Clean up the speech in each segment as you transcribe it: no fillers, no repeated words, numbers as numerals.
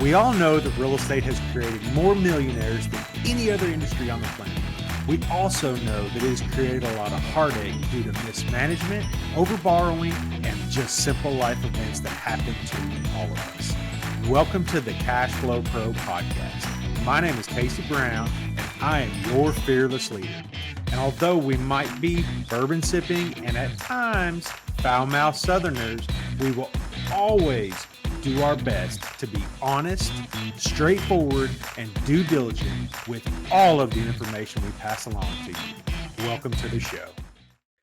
We all know that real estate has created more millionaires than any other industry on the planet. We also know that it has created a lot of heartache due to mismanagement, overborrowing, and just simple life events that happen to all of us. Welcome to the Cash Flow Pro podcast. My name is Casey Brown, and I am your fearless leader. And although we might be bourbon sipping and at times foul-mouthed Southerners, we will always do our best to be honest, straightforward, and due diligent with all of the information we pass along to you. Welcome to the show.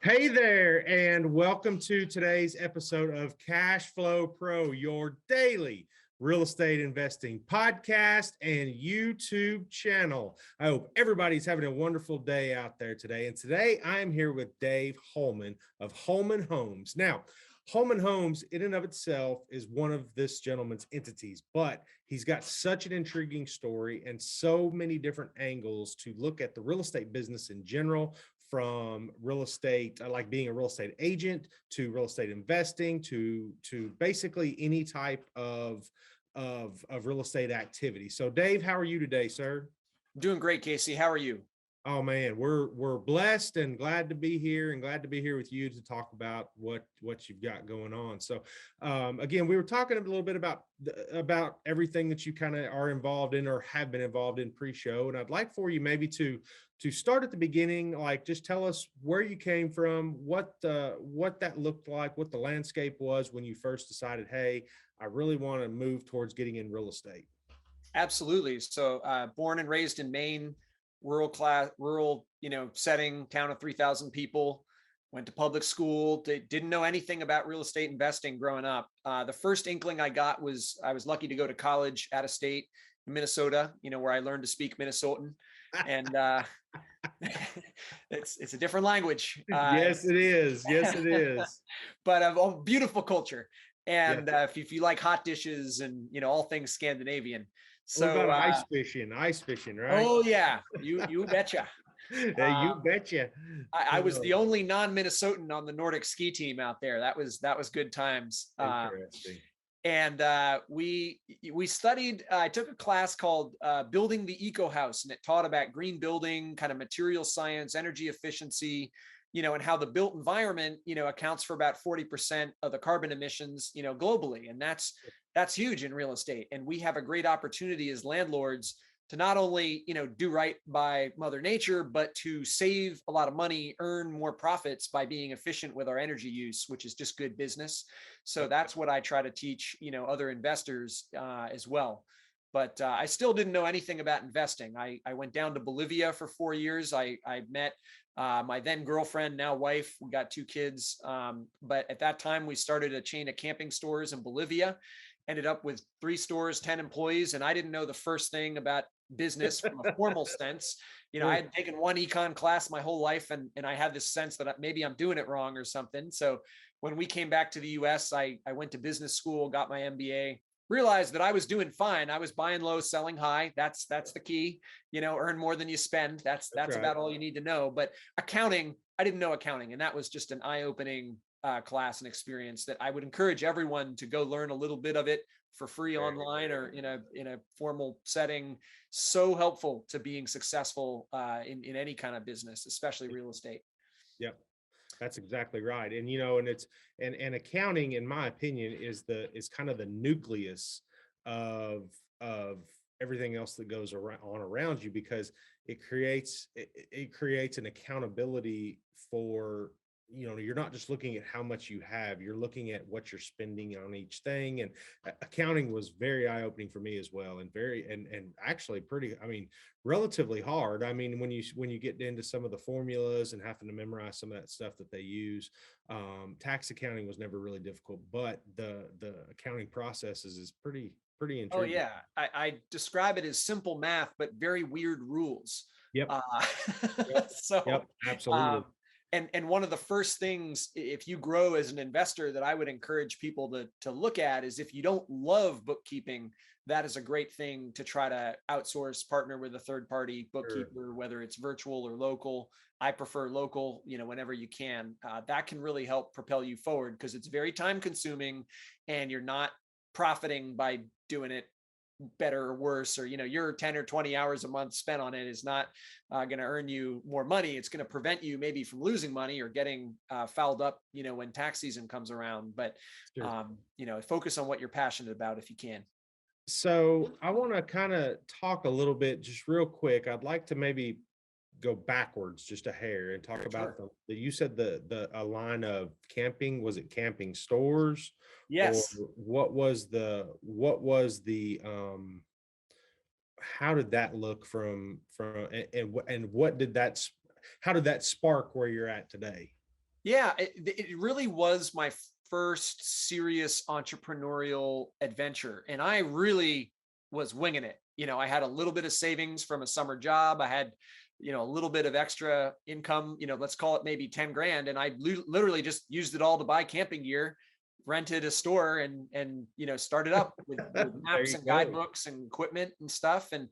Hey there, and welcome to today's episode of Cash Flow Pro, your daily real estate investing podcast and YouTube channel. I hope everybody's having a wonderful day out there today. And today I am here with Dave Holman of Holman Homes. Now, Holman Homes, in and of itself, is one of this gentleman's entities, but he's got such an intriguing story and so many different angles to look at the real estate business in general, from real estate, like being a real estate agent, to real estate investing, to basically any type of real estate activity. So, Dave, how are you today, sir? Doing great, Casey. How are you? Oh man, we're blessed and glad to be here, and glad to be here with you to talk about what you've got going on. So again, we were talking a little bit about everything that you kind of are involved in or have been involved in pre-show, and I'd like for you maybe to start at the beginning, like just tell us where you came from, what that looked like, what the landscape was when you first decided, hey, I really want to move towards getting in real estate. Absolutely. So born and raised in Maine, rural, setting, town of 3,000 people, went to public school, didn't know anything about real estate investing growing up. The first inkling I got was I was lucky to go to college out of state in Minnesota, where I learned to speak Minnesotan. And it's a different language. Yes, it is. Yes, it is. But a beautiful culture. And if you like hot dishes and, all things Scandinavian. So what about ice fishing, right? Oh yeah, you betcha. Yeah, you betcha. I was the only non-Minnesotan on the Nordic ski team out there. That was good times. Interesting. And we studied. I took a class called Building the Eco House, and it taught about green building, kind of material science, energy efficiency, and how the built environment, accounts for about 40% of the carbon emissions, globally. And that's huge in real estate. And we have a great opportunity as landlords to not only, do right by Mother Nature, but to save a lot of money, earn more profits by being efficient with our energy use, which is just good business. So that's what I try to teach, other investors as well. But I still didn't know anything about investing. I went down to Bolivia for 4 years. I met my then girlfriend, now wife. We got 2 kids. But at that time, we started a chain of camping stores in Bolivia, ended up with 3 stores, 10 employees. And I didn't know the first thing about business from a formal sense. I had taken one econ class my whole life, and I had this sense that maybe I'm doing it wrong or something. So when we came back to the US, I went to business school, got my MBA, realized that I was doing fine. I was buying low, selling high. That's the key, earn more than you spend. That's right. About all you need to know. But accounting, I didn't know accounting. And that was just an eye-opening class and experience that I would encourage everyone to go learn a little bit of it for free online or in a formal setting. So helpful to being successful in any kind of business, especially real estate. Yep. That's exactly right. And, and it's, and accounting, in my opinion, is kind of the nucleus of everything else that goes around you, because it creates an accountability for, you're not just looking at how much you have, you're looking at what you're spending on each thing. And accounting was very eye-opening for me as well, and actually pretty, relatively hard. When you get into some of the formulas and having to memorize some of that stuff that they use, tax accounting was never really difficult, but the accounting processes is pretty intriguing. Oh yeah, I describe it as simple math, but very weird rules. Yep. So yep, absolutely. And one of the first things, if you grow as an investor, that I would encourage people to look at is, if you don't love bookkeeping, that is a great thing to try to outsource, partner with a third-party bookkeeper, sure, whether it's virtual or local. I prefer local, whenever you can. That can really help propel you forward, because it's very time consuming and you're not profiting by doing it better or worse, or, your 10 or 20 hours a month spent on it is not going to earn you more money. It's going to prevent you maybe from losing money or getting fouled up, when tax season comes around. But, Sure. focus on what you're passionate about if you can. So I want to kind of talk a little bit, just real quick. I'd like to maybe go backwards just a hair and talk about Sure. you said a line of camping. Was it camping stores? Yes. Or what was the how did that look and what did how did that spark where you're at today? Yeah, it really was my first serious entrepreneurial adventure. And I really was winging it. I had a little bit of savings from a summer job. I had, a little bit of extra income, let's call it maybe 10 grand. And I literally just used it all to buy camping gear, rented a store and started up with maps and guidebooks and equipment and stuff. And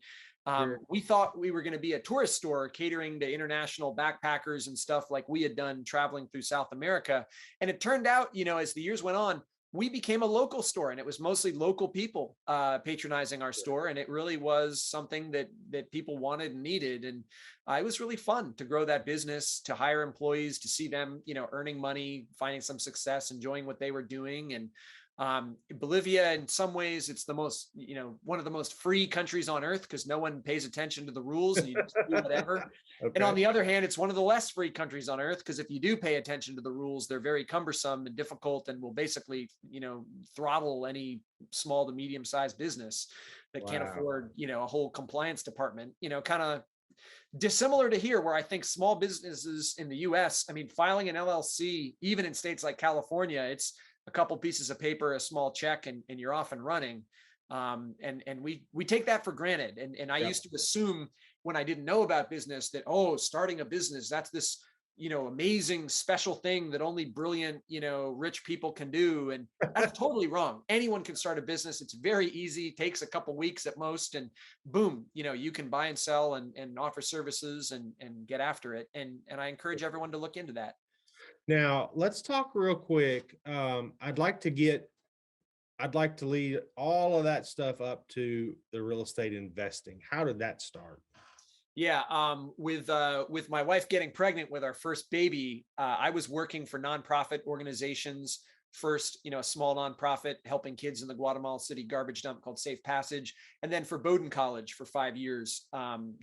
we thought we were going to be a tourist store catering to international backpackers and stuff like we had done traveling through South America. And it turned out, as the years went on, we became a local store, and it was mostly local people patronizing our store. And it really was something that people wanted and needed. And it was really fun to grow that business, to hire employees, to see them, earning money, finding some success, enjoying what they were doing. And Bolivia, in some ways, it's the most, one of the most free countries on earth because no one pays attention to the rules and you just do whatever. Okay. And on the other hand, it's one of the less free countries on earth because if you do pay attention to the rules, they're very cumbersome and difficult and will basically, throttle any small to medium sized business that can't afford, a whole compliance department, kind of dissimilar to here, where I think small businesses in the US, filing an LLC, even in states like California, it's a couple pieces of paper, a small check, and you're off and running. And we take that for granted. And I used to assume when I didn't know about business that, starting a business, that's this, amazing special thing that only brilliant, rich people can do. And that's totally wrong. Anyone can start a business. It's very easy, takes a couple weeks at most, and boom, you can buy and sell and offer services and get after it. And I encourage everyone to look into that. Now, let's talk real quick. I'd like to lead all of that stuff up to the real estate investing. How did that start? Yeah, with my wife getting pregnant with our first baby, I was working for nonprofit organizations. First, a small nonprofit helping kids in the Guatemala City garbage dump called Safe Passage. And then for Bowdoin College for 5 years,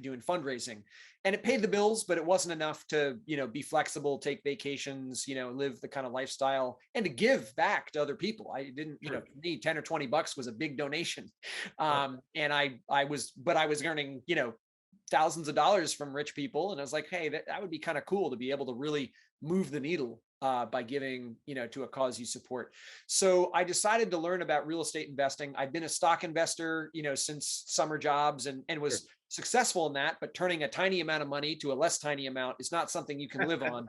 doing fundraising. And it paid the bills, but it wasn't enough to, be flexible, take vacations, live the kind of lifestyle and to give back to other people. I didn't, for me, 10 or 20 bucks was a big donation. And I was earning, thousands of dollars from rich people. And I was like, hey, that would be kind of cool to be able to really move the needle by giving, to a cause you support. So I decided to learn about real estate investing. I've been a stock investor, since summer jobs and was successful in that, but turning a tiny amount of money to a less tiny amount is not something you can live on.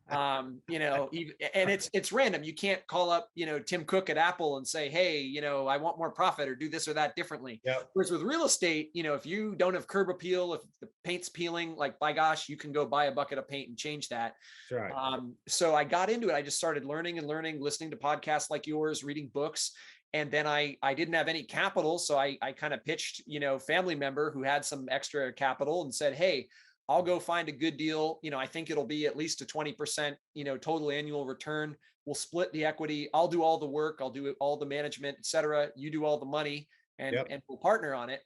And it's random. You can't call up, Tim Cook at Apple and say, hey, I want more profit or do this or that differently. Yep. Whereas with real estate, if you don't have curb appeal, if the paint's peeling, like, by gosh, you can go buy a bucket of paint and change that. That's right. So I got into it. I just started learning, listening to podcasts like yours, reading books. And then I didn't have any capital. So I kind of pitched, family member who had some extra capital and said, hey, I'll go find a good deal. I think it'll be at least a 20%, total annual return. We'll split the equity. I'll do all the work. I'll do all the management, et cetera. You do all the money and we'll partner on it.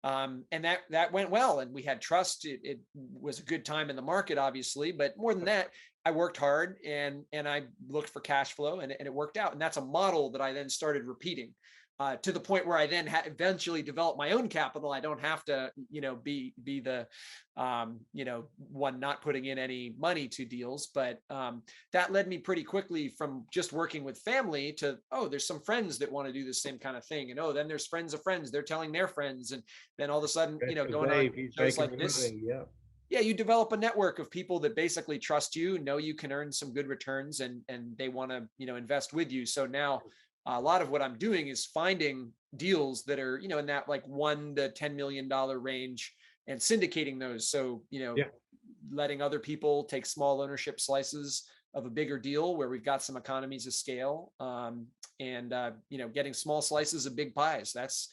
And that went well. And we had trust. It was a good time in the market, obviously, but more than that, I worked hard and I looked for cash flow and it worked out. And that's a model that I then started repeating to the point where I then eventually developed my own capital. I don't have to, be the, one not putting in any money to deals, but that led me pretty quickly from just working with family to, there's some friends that want to do the same kind of thing. And then there's friends of friends, they're telling their friends. And then all of a sudden, going on shows like this. Yeah, you develop a network of people that basically trust you, know you can earn some good returns, and they want to, invest with you. So now a lot of what I'm doing is finding deals that are, in that like $1 to $10 million range and syndicating those. So, letting other people take small ownership slices of a bigger deal where we've got some economies of scale, and getting small slices of big pies. That's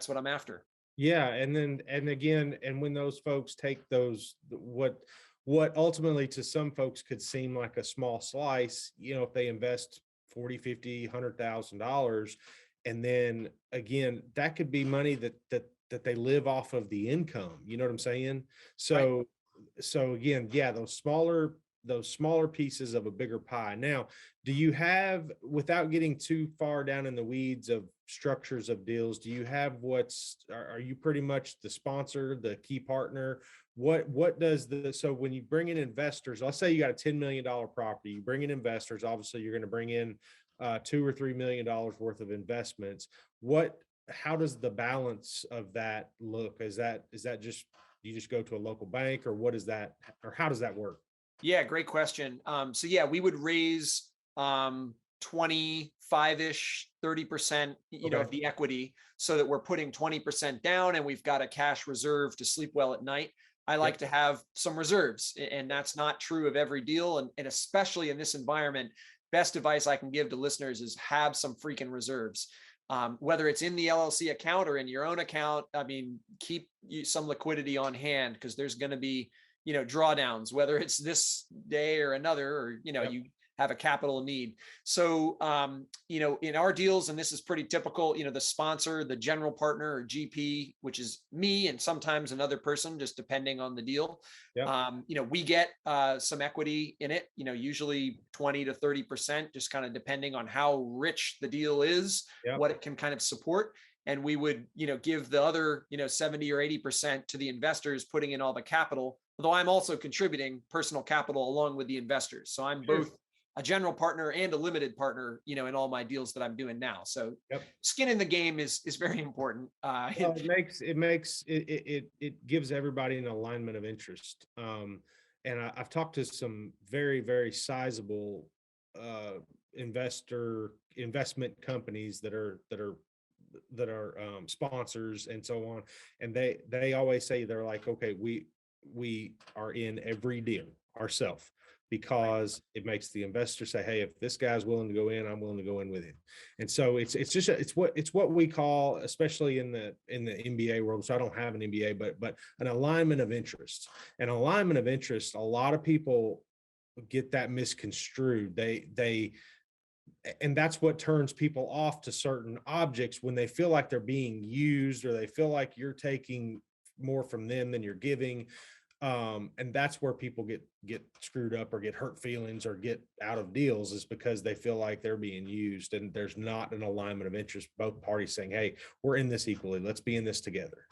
what I'm after. Yeah. And again, and when those folks take those, what ultimately to some folks could seem like a small slice, if they invest 40, 50, $100,000, and then again, that could be money that they live off of the income. You know what I'm saying? So, Right. so again, yeah, those smaller pieces of a bigger pie. Now, do you have, without getting too far down in the weeds of structures of deals, do you have are you pretty much the sponsor, the key partner? What does so when you bring in investors, let's say you got a $10 million property, you bring in investors, obviously you're going to bring in $2 or $3 million worth of investments. How does the balance of that look? Is that just, you just go to a local bank, or what is that, or how does that work? Yeah, great question. So yeah, we would raise 25-ish, 30%, Okay. of the equity, so that we're putting 20% down and we've got a cash reserve to sleep well at night. I like to have some reserves, and that's not true of every deal. And especially in this environment, best advice I can give to listeners is have some freaking reserves. Whether it's in the LLC account or in your own account, I mean, keep some liquidity on hand, because there's going to be, drawdowns, whether it's this day or another, or, you have a capital need. So, in our deals, and this is pretty typical, the sponsor, the general partner or GP, which is me and sometimes another person, just depending on the deal. We get some equity in it, usually 20 to 30%, just kind of depending on how rich the deal is, what it can kind of support. And we would, give the other, 70 or 80% to the investors, putting in all the capital, although I'm also contributing personal capital along with the investors. So I'm both a general partner and a limited partner, in all my deals that I'm doing now. So skin in the game is very important. Well, it gives everybody an alignment of interest. And I've talked to some very, very sizable investment companies that are sponsors and so on. And they always say, they're like, okay, we are in every deal ourselves, because it makes the investor say, hey, if this guy's willing to go in, I'm willing to go in with him. And so it's what we call, especially in the MBA world. So I don't have an MBA, but an alignment of interest. An alignment of interest, a lot of people get that misconstrued. And that's what turns people off to certain objects, when they feel like they're being used, or they feel like you're taking more from them than you're giving. And that's where people get screwed up, or get hurt feelings, or get out of deals, is because they feel like they're being used, and there's not an alignment of interest. Both parties saying, hey, we're in this equally. Let's be in this together.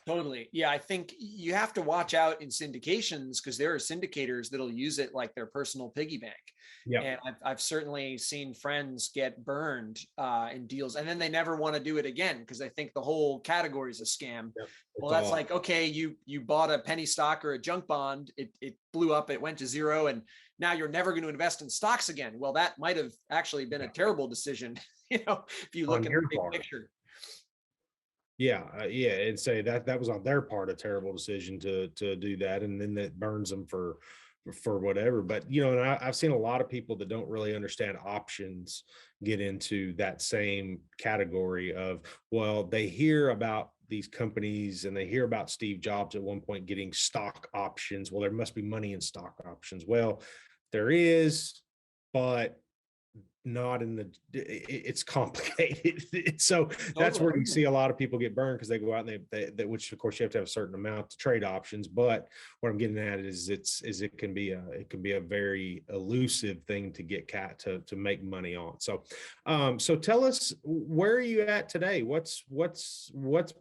Totally. Yeah. I think you have to watch out in syndications, because there are syndicators that'll use it like their personal piggy bank. Yeah. And I've certainly seen friends get burned in deals, and then they never want to do it again, because they think the whole category is a scam. Yep. Well, that's like, okay, you bought a penny stock or a junk bond, it blew up, it went to zero, and now you're never going to invest in stocks again. Well, that might have actually been a terrible decision, if you look at the big picture. Yeah. And say that was on their part a terrible decision to do that, and then that burns them for whatever. But and I've seen a lot of people that don't really understand options get into that same category of, well, they hear about these companies and they hear about Steve Jobs at one point getting stock options. Well, there must be money in stock options. Well, there is, but not in it's complicated. So that's where you see a lot of people get burned, because they go out and they which of course you have to have a certain amount to trade options. But what I'm getting at is it can be a very elusive thing to get to make money on. So so tell us, where are you at today? What's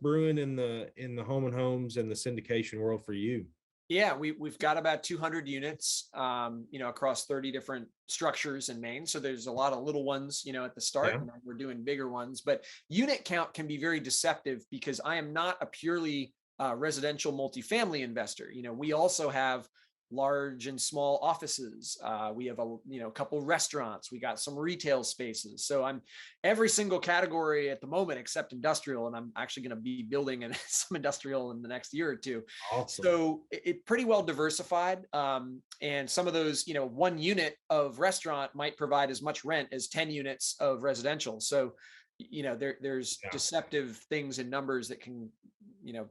brewing in the Holman Homes and the syndication world for you? Yeah, we've got about 200 units, across 30 different structures in Maine. So there's a lot of little ones, at the start, and we're doing bigger ones. But unit count can be very deceptive, because I am not a purely residential multifamily investor. We also have large and small offices. We have a couple restaurants. We got some retail spaces. So I'm every single category at the moment except industrial, and I'm actually going to be building some industrial in the next year or two. Awesome. So it pretty well diversified. And some of those, 1 unit of restaurant might provide as much rent as 10 units of residential. So there's deceptive things in numbers that can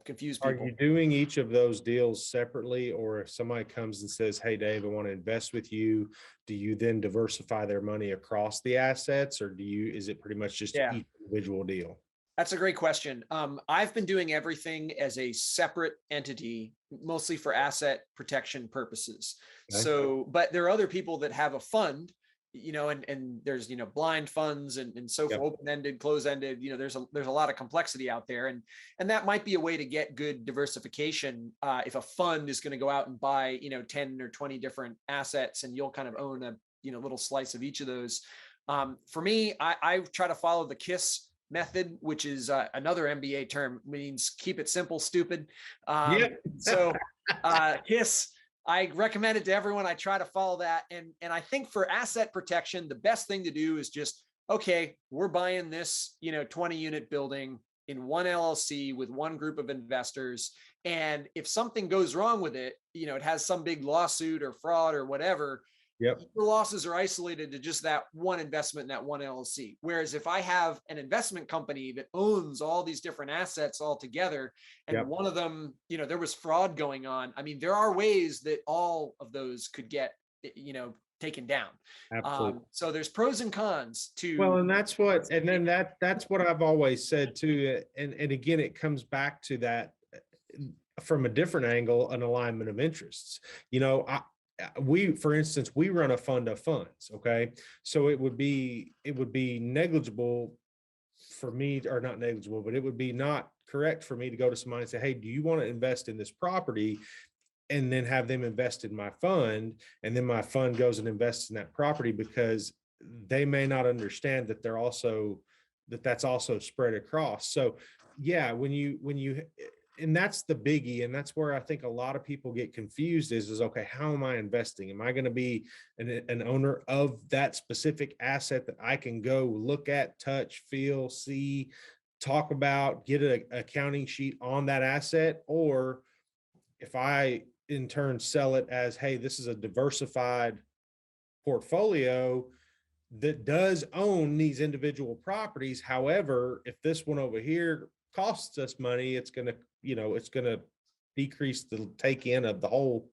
confuse people. Are you doing each of those deals separately, or if somebody comes and says, hey Dave, I want to invest with you, do you then diversify their money across the assets, or is it pretty much just each individual deal? That's a great question. I've been doing everything as a separate entity, mostly for asset protection purposes. Okay. So, but there are other people that have a fund, and there's, blind funds and so forth, open-ended, closed-ended, there's a lot of complexity out there. And that might be a way to get good diversification. If a fund is going to go out and buy, 10 or 20 different assets, and you'll kind of own a, little slice of each of those. For me, I try to follow the KISS method, which is another MBA term, means keep it simple, stupid. So KISS, I recommend it to everyone. I try to follow that. And I think for asset protection, the best thing to do is just, okay, we're buying this, 20 unit building in one LLC with one group of investors. And if something goes wrong with it, it has some big lawsuit or fraud or whatever, your losses are isolated to just that one investment in that one LLC. Whereas if I have an investment company that owns all these different assets all together, and one of them, there was fraud going on, I mean, there are ways that all of those could get, taken down. Absolutely. So there's pros and cons to. Well, and that's what I've always said too. And again, it comes back to that from a different angle, an alignment of interests. For instance, we run a fund of funds. Okay. So it would be negligible for me, or not negligible, but it would be not correct for me to go to somebody and say, hey, do you want to invest in this property? And then have them invest in my fund. And then my fund goes and invests in that property, because they may not understand that that's also spread across. So and that's the biggie. And that's where I think a lot of people get confused is okay, how am I investing? Am I going to be an owner of that specific asset that I can go look at, touch, feel, see, talk about, get an accounting sheet on that asset? Or if I in turn sell it as, hey, this is a diversified portfolio that does own these individual properties. However, if this one over here costs us money, it's going to decrease the take in of the whole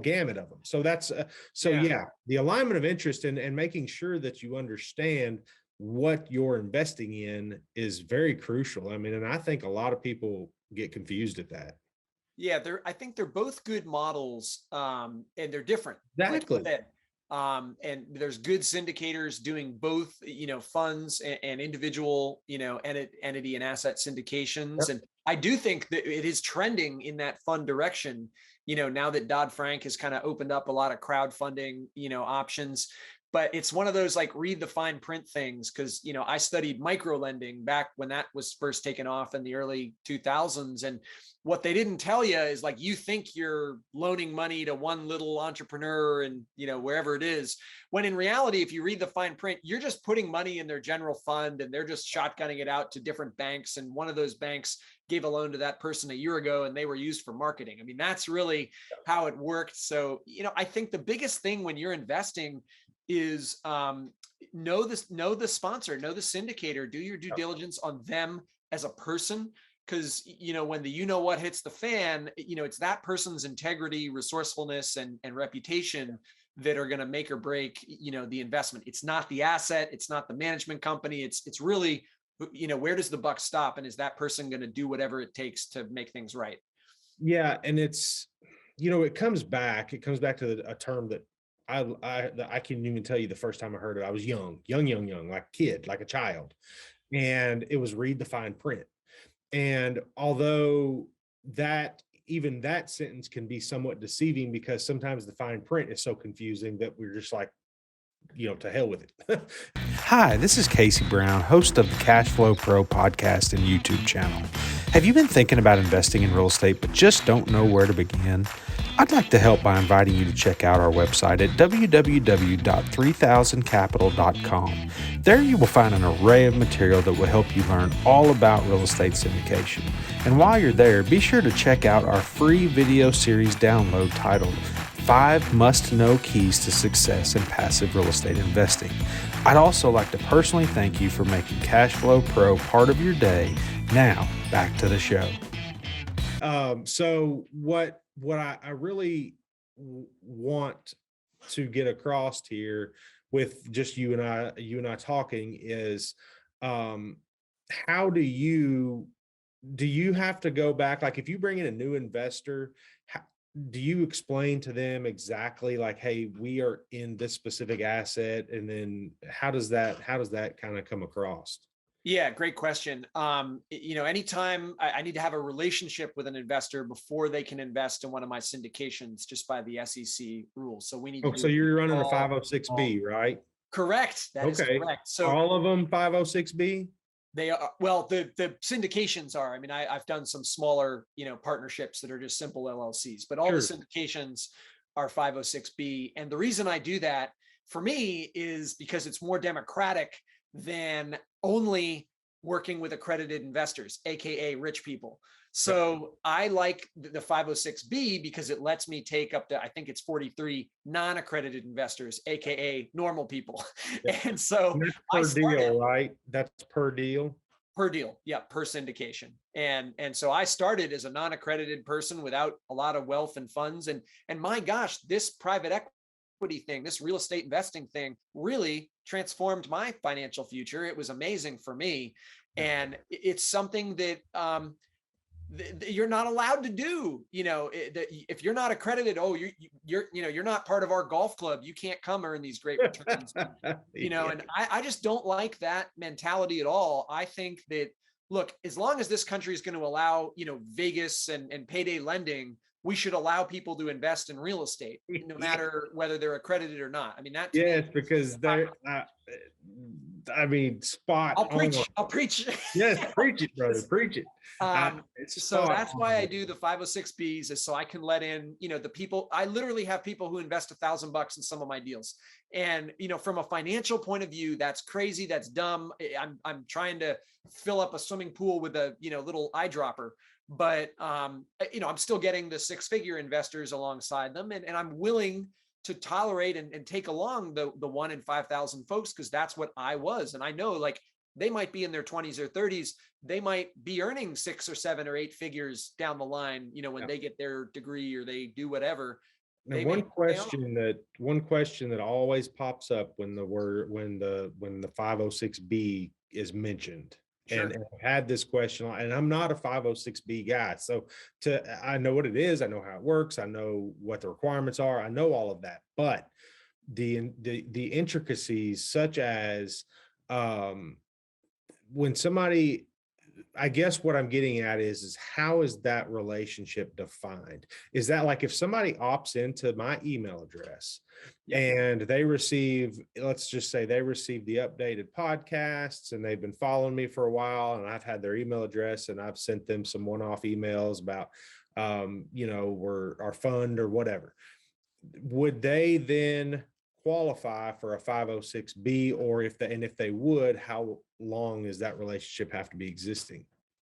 gamut of them. So that's the alignment of interest and making sure that you understand what you're investing in is very crucial. I mean, and I think a lot of people get confused at that. Yeah, I think they're both good models, and they're different. Exactly. And there's good syndicators doing both, funds and individual, entity and asset syndications. And I do think that it is trending in that fund direction, now that Dodd-Frank has kind of opened up a lot of crowdfunding, options. But it's one of those like read the fine print things, because, I studied micro lending back when that was first taken off in the early 2000s. And what they didn't tell you is like, you think you're loaning money to one little entrepreneur and, wherever it is, when in reality, if you read the fine print, you're just putting money in their general fund and they're just shotgunning it out to different banks. And one of those banks gave a loan to that person a year ago and they were used for marketing. I mean, that's really how it worked. So, I think the biggest thing when you're investing is know the sponsor, know the syndicator, do your due diligence on them as a person. Because, when the what hits the fan, it's that person's integrity, resourcefulness, and reputation that are going to make or break, the investment. It's not the asset. It's not the management company. It's really, where does the buck stop? And is that person going to do whatever it takes to make things right? Yeah. And it's, it comes back to a term that I can't even tell you the first time I heard it. I was young, like a kid, like a child. And it was read the fine print. And although even that sentence can be somewhat deceiving, because sometimes the fine print is so confusing that we're just like, to hell with it. Hi, this is Casey Brown, host of the Cash Flow Pro podcast and YouTube channel. Have you been thinking about investing in real estate but just don't know where to begin? I'd like to help by inviting you to check out our website at www.3000capital.com. There you will find an array of material that will help you learn all about real estate syndication. And while you're there, be sure to check out our free video series download titled 5 Must-Know Keys to Success in Passive Real Estate Investing. I'd also like to personally thank you for making Cashflow Pro part of your day. Now, back to the show. So what I really want to get across here with just you and I talking is, how do you have to go back? Like if you bring in a new investor, do you explain to them exactly like, hey, we are in this specific asset? And then how does that kind of come across? Yeah, great question. Anytime I need to have a relationship with an investor before they can invest in one of my syndications, just by the SEC rules. So we need to do so you're running a 506B, right? Correct. That is correct. So all of them 506B? They are, well, the syndications are. I mean, I've done some smaller, partnerships that are just simple LLCs, but all the syndications are 506B. And the reason I do that for me is because it's more democratic than only working with accredited investors, AKA rich people. So I like the 506B because it lets me take up to, I think it's 43 non-accredited investors, AKA normal people. And so that's per deal, right? That's per deal. Per deal. Yeah. Per syndication. And so I started as a non-accredited person without a lot of wealth and funds. And my gosh, this private equity thing, this real estate investing thing really transformed my financial future. It was amazing for me. And it's something that you're not allowed to do. If you're not accredited, you're not part of our golf club. You can't come earn these great returns. And I just don't like that mentality at all. I think that, look, as long as this country is going to allow, Vegas and payday lending, we should allow people to invest in real estate, no matter whether they're accredited or not. I mean, that. Yes, because they're, spot. I'll preach. Yes, preach it, brother. Preach it. So that's why I do the 506Bs, is so I can let in, the people. I literally have people who invest $1,000 in some of my deals. And, from a financial point of view, that's crazy. That's dumb. I'm trying to fill up a swimming pool with a, little eyedropper. But, I'm still getting the 6-figure investors alongside them. And I'm willing to tolerate and take along the 1 in 5,000 folks, because that's what I was. And I know, like, they might be in their 20s or 30s. They might be earning 6 or 7 or 8 figures down the line, when they get their degree or they do whatever. Now, one question that always pops up when the 506B is mentioned. Sure. And I've had this question, and I'm not a 506B guy. So I know what it is. I know how it works. I know what the requirements are. I know all of that. But the intricacies, such as when somebody, I guess what I'm getting at is how is that relationship defined? Is that like if somebody opts into my email address and they receive, let's just say they receive the updated podcasts and they've been following me for a while, and I've had their email address and I've sent them some one-off emails about, our fund or whatever. Would they then qualify for a 506B, or if they would, how long does that relationship have to be existing?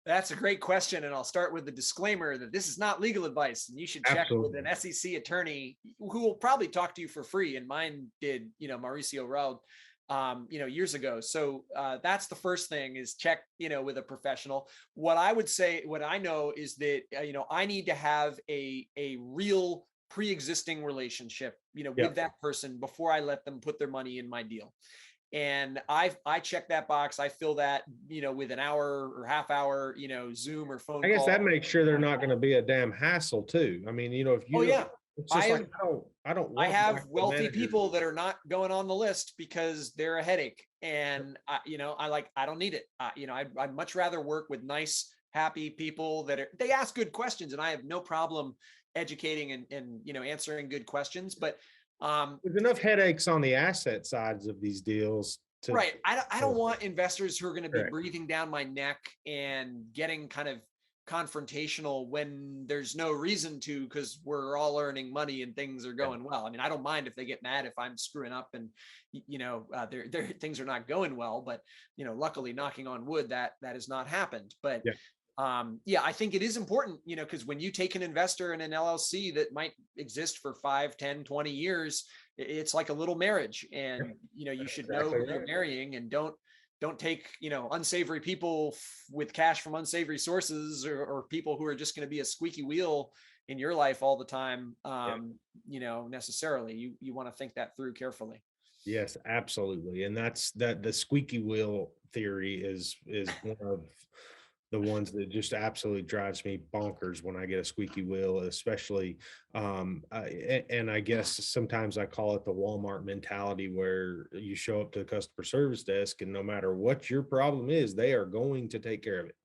That's a great question. And I'll start with the disclaimer that this is not legal advice, and you should check with an SEC attorney who will probably talk to you for free. And mine did, Mauricio Raud, years ago. So that's the first thing, is check, with a professional. What I would say, what I know is that, I need to have a real pre-existing relationship, with that person before I let them put their money in my deal. And I check that box. I fill that, with an hour or half hour, Zoom or phone call. I guess that makes sure they're not going to be a damn hassle too. I mean, if you, it's just I have wealthy people that are not going on the list because they're a headache. And I don't need it. I'd much rather work with nice, happy people they ask good questions, and I have no problem educating and answering good questions. But there's enough headaches on the asset sides of these deals. Right. I don't want investors who are going to be breathing down my neck and getting kind of confrontational when there's no reason to, because we're all earning money and things are going well. I mean, I don't mind if they get mad if I'm screwing up and their things are not going well, but luckily, knocking on wood, that has not happened. But I think it is important, because when you take an investor in an LLC that might exist for 5, 10, 20 years, it's like a little marriage, and you should know who you're marrying, and don't take unsavory people with cash from unsavory sources, or people who are just going to be a squeaky wheel in your life all the time. Necessarily, you want to think that through carefully. Yes, absolutely. And that's the squeaky wheel theory is one of the ones that just absolutely drives me bonkers when I get a squeaky wheel, especially. And I guess sometimes I call it the Walmart mentality, where you show up to the customer service desk and no matter what your problem is, they are going to take care of it.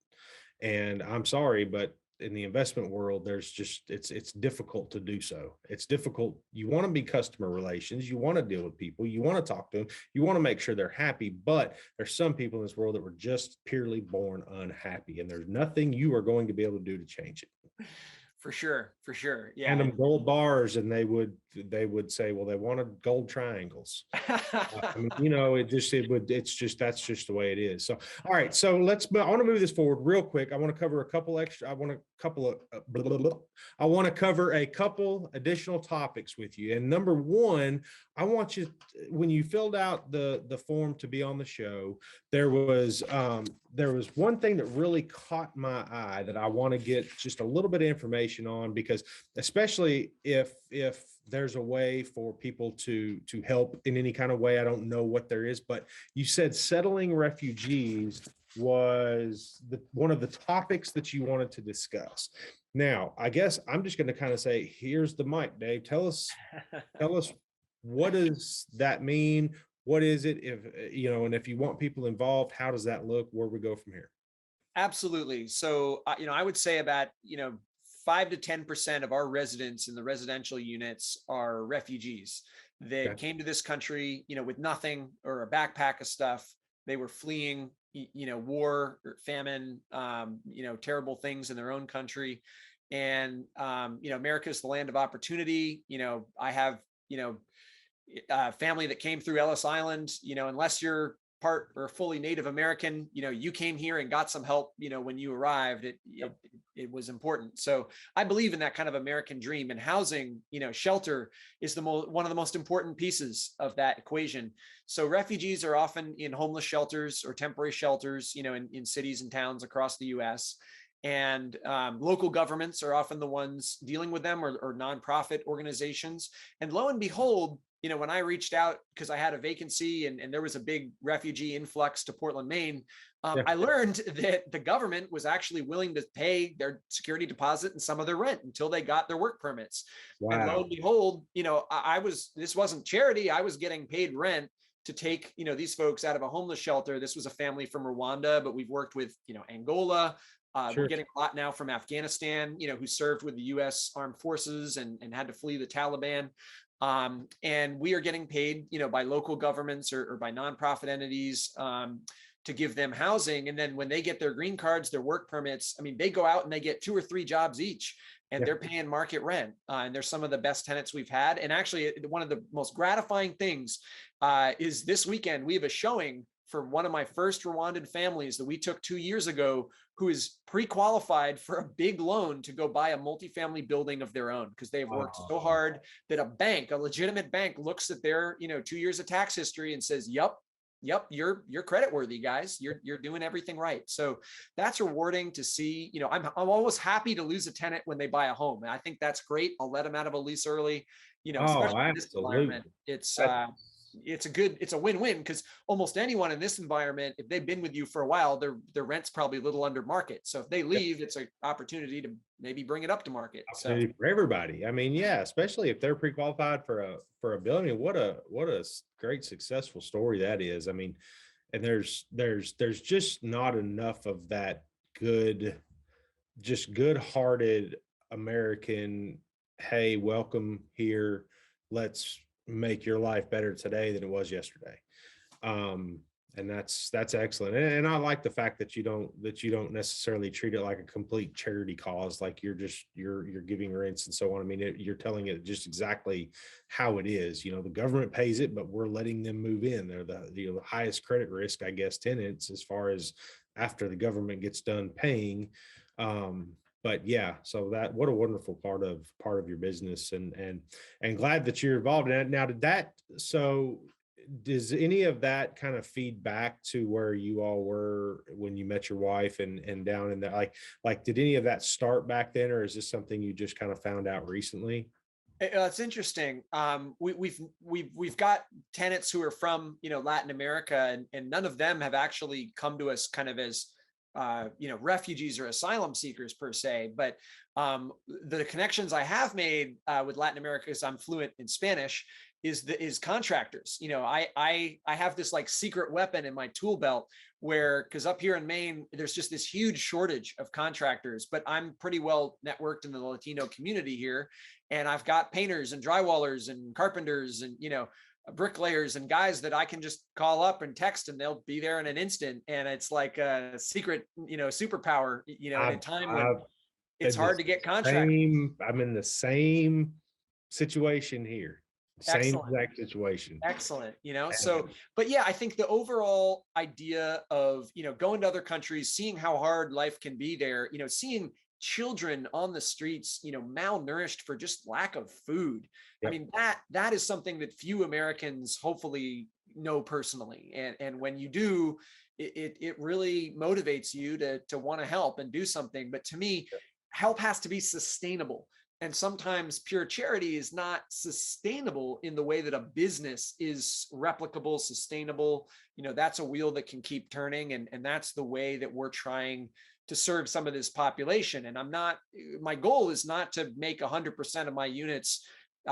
And I'm sorry, but in the investment world, there's just, it's difficult to do so. It's difficult. You want to be customer relations. You want to deal with people. You want to talk to them. You want to make sure they're happy, but there's some people in this world that were just purely born unhappy, and there's nothing you are going to be able to do to change it. For sure. Yeah. And them gold bars, and they would say, well, they wanted gold triangles. I mean, that's just the way it is. So, all right. So I want to move this forward real quick. I want to cover a couple additional topics with you. And number one, I want you, when you filled out the form to be on the show, there was one thing that really caught my eye that I want to get just a little bit of information on, because especially if there's a way for people to help in any kind of way, I don't know what there is, but you said settling refugees was one of the topics that you wanted to discuss. Now, I guess I'm just going to kind of say, here's the mic, Dave. Tell us what does that mean? What is it? And if you want people involved, how does that look? Where we go from here? Absolutely. So, I would say about, 5 to 10% of our residents in the residential units are refugees that came to this country, with nothing or a backpack of stuff. They were fleeing, war or famine, terrible things in their own country. And, America is the land of opportunity. I have, family that came through Ellis Island, unless you're part or fully Native American, you came here and got some help, when you arrived, it was important. So I believe in that kind of American dream, and housing, shelter is one of the most important pieces of that equation. So refugees are often in homeless shelters or temporary shelters, in cities and towns across the US. And local governments are often the ones dealing with them, or nonprofit organizations. And lo and behold, when I reached out because I had a vacancy and there was a big refugee influx to Portland, Maine, I learned that the government was actually willing to pay their security deposit and some of their rent until they got their work permits. Wow. And lo and behold, this wasn't charity. I was getting paid rent to take, these folks out of a homeless shelter. This was a family from Rwanda, but we've worked with, Angola. We're getting a lot now from Afghanistan, who served with the U.S. Armed Forces and had to flee the Taliban. And we are getting paid, by local governments or by nonprofit entities to give them housing. And then when they get their green cards, their work permits, they go out and they get 2 or 3 jobs each, and they're paying market rent. And they're some of the best tenants we've had. And actually, one of the most gratifying things is this weekend, we have a showing for one of my first Rwandan families that we took 2 years ago, who is pre-qualified for a big loan to go buy a multifamily building of their own, because they've worked so hard that a legitimate bank looks at their, 2 years of tax history and says, yep, you're credit worthy, guys. You're doing everything right. So that's rewarding to see. I'm always happy to lose a tenant when they buy a home, and I think that's great. I'll let them out of a lease early. Especially in this environment, it's a win-win, because almost anyone in this environment, if they've been with you for a while, their rent's probably a little under market. So if they leave, it's an opportunity to maybe bring it up to market. So for everybody. Especially if they're pre-qualified for a building. What a great successful story that is. And there's just not enough of that good-hearted American, hey, welcome here. Let's make your life better today than it was yesterday. And that's excellent. And I like the fact that you don't necessarily treat it like a complete charity cause, like you're giving rents and so on. I mean, you're telling it just exactly how it is. The government pays it, but we're letting them move in. They're the highest credit risk, I guess, tenants as far as after the government gets done paying. But yeah, so what a wonderful part of your business, and glad that you're involved in it. Now, does any of that kind of feed back to where you all were when you met your wife and down in that, like did any of that start back then, or is this something you just kind of found out recently? It's interesting. We've got tenants who are from Latin America, and none of them have actually come to us kind of as refugees or asylum seekers per se. But the connections I have made with Latin America, because I'm fluent in Spanish, is contractors. I have this like secret weapon in my tool belt where, because up here in Maine, there's just this huge shortage of contractors, but I'm pretty well networked in the Latino community here. And I've got painters and drywallers and carpenters and, bricklayers and guys that I can just call up and text and they'll be there in an instant. And it's like a secret, superpower, in a time when it's hard to get contractors. I'm in the same situation here. Same Excellent. exact situation. Excellent. So, but yeah, I think the overall idea of, going to other countries, seeing how hard life can be there, seeing children on the streets, malnourished for just lack of food. Yep. I mean, that is something that few Americans hopefully know personally. And when you do, it really motivates you to want to help and do something. But to me, help has to be sustainable. And sometimes pure charity is not sustainable in the way that a business is replicable, sustainable. That's a wheel that can keep turning. And that's the way that we're trying to serve some of this population. And my goal is not to make 100% of my units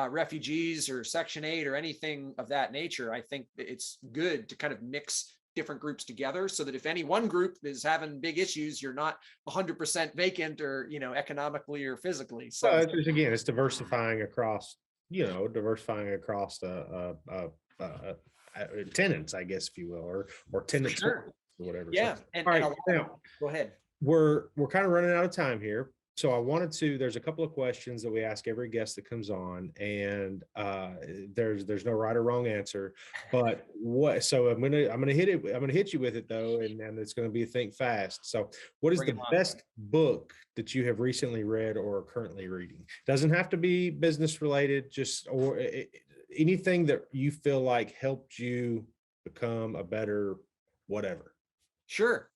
refugees or Section 8 or anything of that nature. I think it's good to kind of mix different groups together so that if any one group is having big issues, you're not 100% vacant or, economically or physically. So it's diversifying across, tenants, I guess, if you will, or tenants, sure. or whatever. Yeah. So, And, all right, now, go ahead. We're kind of running out of time here. So there's a couple of questions that we ask every guest that comes on, and there's no right or wrong answer, but so I'm going to hit you with it though. And it's going to be think fast. So what is the best book that you have recently read or are currently reading? Doesn't have to be business related, or anything that you feel like helped you become a better whatever. Sure.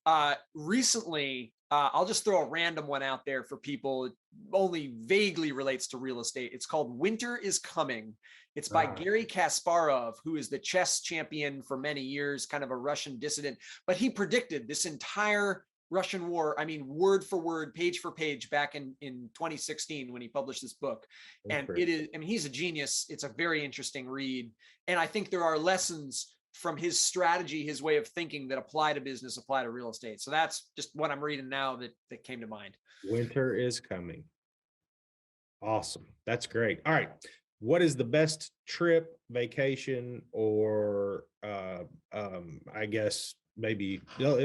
Recently, I'll just throw a random one out there for people. It only vaguely relates to real estate. It's called Winter is Coming. It's by Garry Kasparov, who is the chess champion for many years, kind of a Russian dissident, but he predicted this entire Russian war. I mean, word for word, page for page back in 2016 when he published this book. And it is, he's a genius. It's a very interesting read. And I think there are lessons from his strategy, his way of thinking that apply to business, apply to real estate. So that's just what I'm reading now that came to mind. Winter is Coming. Awesome. That's great. All right. What is the best trip, vacation, or I guess maybe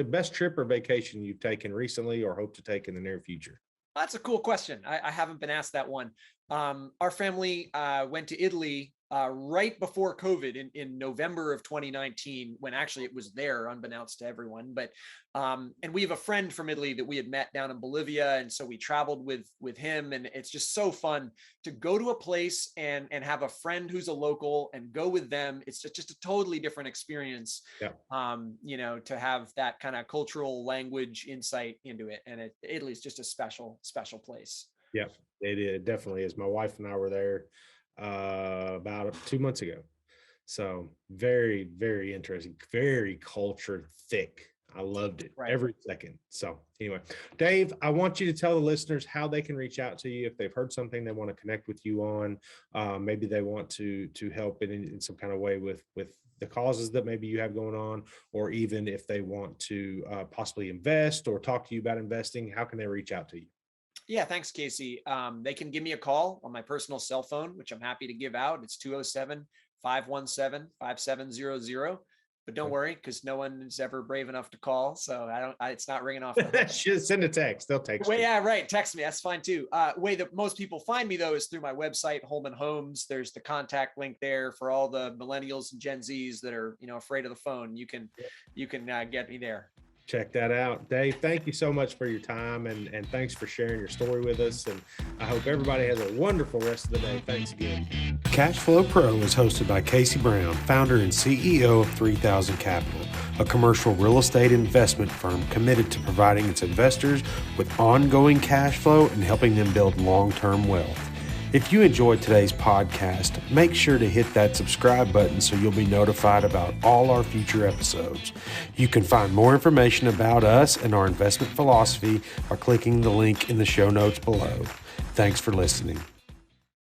best trip or vacation you've taken recently or hope to take in the near future? That's a cool question. I haven't been asked that one. Our family went to Italy right before COVID in November of 2019, when actually it was there, unbeknownst to everyone. But and we have a friend from Italy that we had met down in Bolivia, and so we traveled with him, and it's just so fun to go to a place and have a friend who's a local and go with them. It's just a totally different experience. Yeah. To have that kind of cultural language insight into it, and Italy is just a special place. Yeah, it definitely is. My wife and I were there about 2 months ago. So very, very interesting, very culture thick. I loved it every second. So anyway, Dave, I want you to tell the listeners how they can reach out to you if they've heard something they want to connect with you on. Maybe they want to help in some kind of way with the causes that maybe you have going on, or even if they want to possibly invest or talk to you about investing. How can they reach out to you? Yeah, thanks, Casey. They can give me a call on my personal cell phone, which I'm happy to give out. It's 207-517-5700. but don't worry, because no one is ever brave enough to call. So it's not ringing off. Just send a text. They'll text you. Yeah, right. Text me. That's fine too. Way that most people find me though is through my website, Holman Homes. There's the contact link there for all the millennials and Gen Zs that are, afraid of the phone. You can get me there. Check that out. Dave, thank you so much for your time, and thanks for sharing your story with us. And I hope everybody has a wonderful rest of the day. Thanks again. Cashflow Pro is hosted by Casey Brown, founder and CEO of 3000 Capital, a commercial real estate investment firm committed to providing its investors with ongoing cash flow and helping them build long-term wealth. If you enjoyed today's podcast, make sure to hit that subscribe button so you'll be notified about all our future episodes. You can find more information about us and our investment philosophy by clicking the link in the show notes below. Thanks for listening.